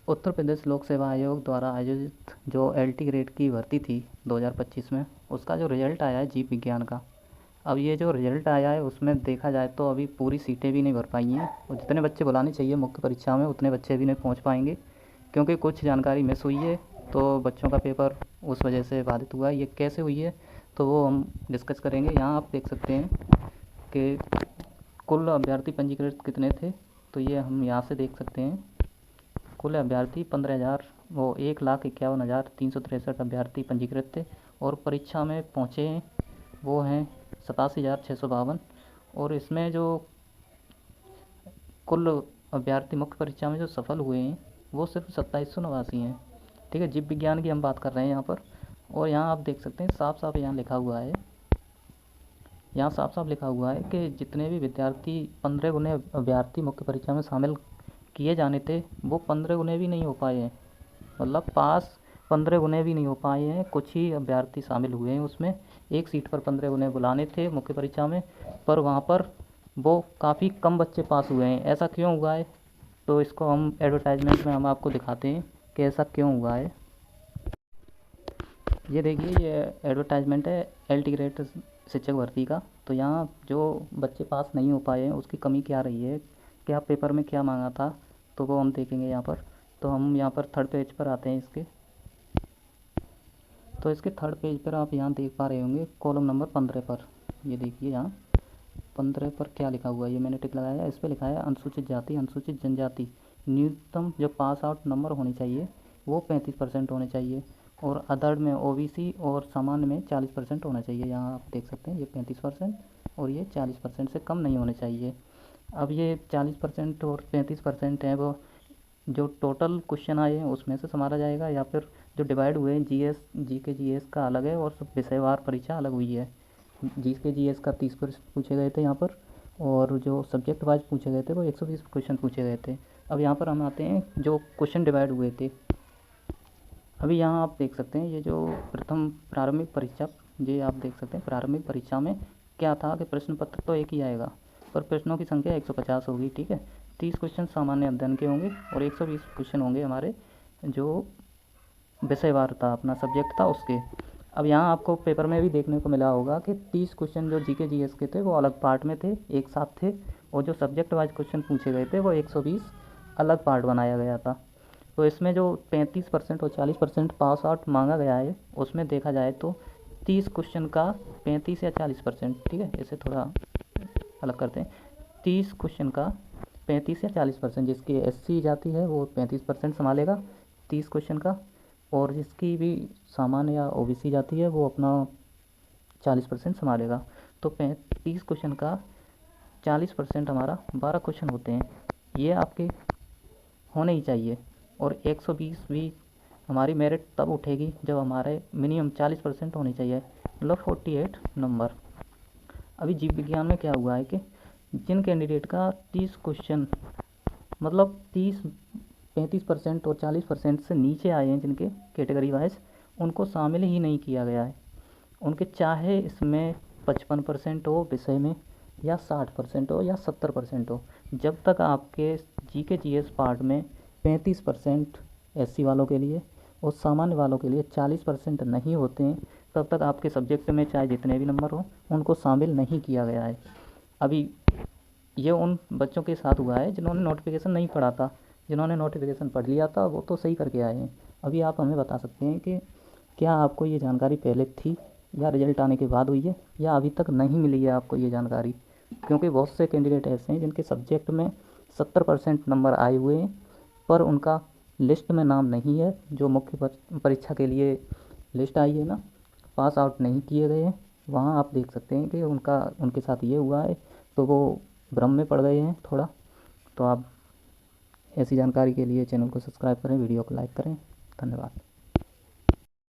उत्तर प्रदेश लोक सेवा आयोग द्वारा आयोजित जो एलटी ग्रेड की भर्ती थी 2025 में, उसका जो रिजल्ट आया है जीव विज्ञान का। अब ये जो रिजल्ट आया है उसमें देखा जाए तो अभी पूरी सीटें भी नहीं भर पाई हैं, और जितने बच्चे बुलाने चाहिए मुख्य परीक्षा में उतने बच्चे भी नहीं पहुंच पाएंगे, क्योंकि कुछ जानकारी मिस हुई है। तो बच्चों का पेपर उस वजह से बाधित हुआ है। ये कैसे हुई है तो वो हम डिस्कस करेंगे। यहाँ आप देख सकते हैं कि कुल अभ्यर्थी पंजीकृत कितने थे, तो ये हम यहाँ से देख सकते हैं। कुल अभ्यर्थी 1,51,363 अभ्यर्थी पंजीकृत थे, और परीक्षा में पहुँचे हैं वो हैं 87,652। और इसमें जो कुल अभ्यर्थी मुख्य परीक्षा में जो सफल हुए हैं वो सिर्फ 2789 हैं। ठीक है, जीव विज्ञान की हम बात कर रहे हैं यहाँ पर। और यहाँ आप देख सकते हैं साफ साफ यहाँ लिखा हुआ है, यहाँ साफ साफ लिखा हुआ है कि जितने भी विद्यार्थी 15 गुने अभ्यर्थी मुख्य परीक्षा में शामिल किए जाने थे वो 15 गुने भी नहीं हो पाए हैं। मतलब पास 15 गुने भी नहीं हो पाए हैं, कुछ ही अभ्यर्थी शामिल हुए हैं उसमें। एक सीट पर 15 गुने बुलाने थे मुख्य परीक्षा में, पर वहाँ पर वो काफ़ी कम बच्चे पास हुए हैं। ऐसा क्यों हुआ है तो इसको हम एडवर्टाइजमेंट में हम आपको दिखाते हैं कि ऐसा क्यों हुआ है। ये देखिए, ये एडवर्टाइजमेंट है एलटी ग्रेड शिक्षक भर्ती का। तो यहाँ जो बच्चे पास नहीं हो पाए हैं उसकी कमी क्या रही है, क्या पेपर में क्या मांगा था, तो वो हम देखेंगे यहाँ पर। तो हम यहाँ पर थर्ड पेज पर आते हैं इसके। तो इसके थर्ड पेज पर आप यहाँ देख पा रहे होंगे कॉलम नंबर 15 पर। ये देखिए यहाँ 15 पर क्या लिखा हुआ है, ये मैंने टिक लगाया है। इस पर लिखा है अनुसूचित जाति अनुसूचित जनजाति न्यूनतम जो पास आउट नंबर होने चाहिए वो 35% होने चाहिए, और अदर में ओबीसी और सामान्य में 40% होना चाहिए। यहाँ आप देख सकते हैं ये 35% और ये 40% से कम नहीं होने चाहिए। अब ये 40% और 35% है वो जो टोटल क्वेश्चन आए हैं उसमें से संभाला जाएगा, या फिर जो डिवाइड हुए हैं जीएस जीके जीएस का अलग है और विषयवार परीक्षा अलग हुई है। जीके जीएस का 30 प्रश्न पूछे गए थे यहाँ पर, और जो सब्जेक्ट वाइज पूछे गए थे वो 120 क्वेश्चन पूछे गए थे। अब यहाँ पर हम आते हैं जो क्वेश्चन डिवाइड हुए थे। अभी यहाँ आप देख सकते हैं ये जो प्रथम प्रारंभिक परीक्षा, ये आप देख सकते हैं प्रारंभिक परीक्षा में क्या था कि प्रश्न पत्र तो एक ही आएगा पर प्रश्नों की संख्या 150 होगी। ठीक है, 30 क्वेश्चन सामान्य अध्ययन के होंगे और 120 क्वेश्चन होंगे हमारे जो विषयवार था, अपना सब्जेक्ट था उसके। अब यहाँ आपको पेपर में भी देखने को मिला होगा कि 30 क्वेश्चन जो जीके जीएस के थे वो अलग पार्ट में थे, एक साथ थे, और जो सब्जेक्ट वाइज क्वेश्चन पूछे गए थे वो 120 अलग पार्ट बनाया गया था। तो इसमें जो 35% और 40% पास आउट मांगा गया है उसमें देखा जाए तो 30 क्वेश्चन का 35 या 40%, ठीक है, इसे थोड़ा अलग करते हैं। 30 क्वेश्चन का 35 या 40%, जिसकी एससी जाति है वो 35% संभालेगा 30 क्वेश्चन का, और जिसकी भी सामान्य या ओबीसी जाति है वो अपना 40% संभालेगा। तो 35 क्वेश्चन का 40% हमारा 12 क्वेश्चन होते हैं, ये आपके होने ही चाहिए। और 120 भी हमारी मेरिट तब उठेगी जब हमारे मिनिमम 40% होनी चाहिए, मतलब 48 नंबर। अभी जीव विज्ञान में क्या हुआ है कि जिन कैंडिडेट का 30 क्वेश्चन मतलब 35% और 40% से नीचे आए हैं जिनके कैटेगरी वाइज, उनको शामिल ही नहीं किया गया है। उनके चाहे इसमें 55% हो विषय में, या 60% हो या 70% हो, जब तक आपके जीके जीएस पार्ट में 35% एससी वालों के लिए और सामान्य वालों के लिए 40% नहीं होते हैं, तब तक आपके सब्जेक्ट में चाहे जितने भी नंबर हों उनको शामिल नहीं किया गया है। अभी ये उन बच्चों के साथ हुआ है जिन्होंने नोटिफिकेशन नहीं पढ़ा था, जिन्होंने नोटिफिकेशन पढ़ लिया था वो तो सही करके आए हैं। अभी आप हमें बता सकते हैं कि क्या आपको ये जानकारी पहले थी या रिजल्ट आने के बाद हुई है, या अभी तक नहीं मिली है आपको ये जानकारी? क्योंकि बहुत से कैंडिडेट ऐसे हैं जिनके सब्जेक्ट में 70% नंबर आए हुए हैं पर उनका लिस्ट में नाम नहीं है, जो मुख्य परीक्षा के लिए लिस्ट आई है ना, पास आउट नहीं किए गए हैं। वहाँ आप देख सकते हैं कि उनके साथ ये हुआ है, तो वो भ्रम में पड़ गए हैं थोड़ा। तो आप ऐसी जानकारी के लिए चैनल को सब्सक्राइब करें, वीडियो को लाइक करें। धन्यवाद।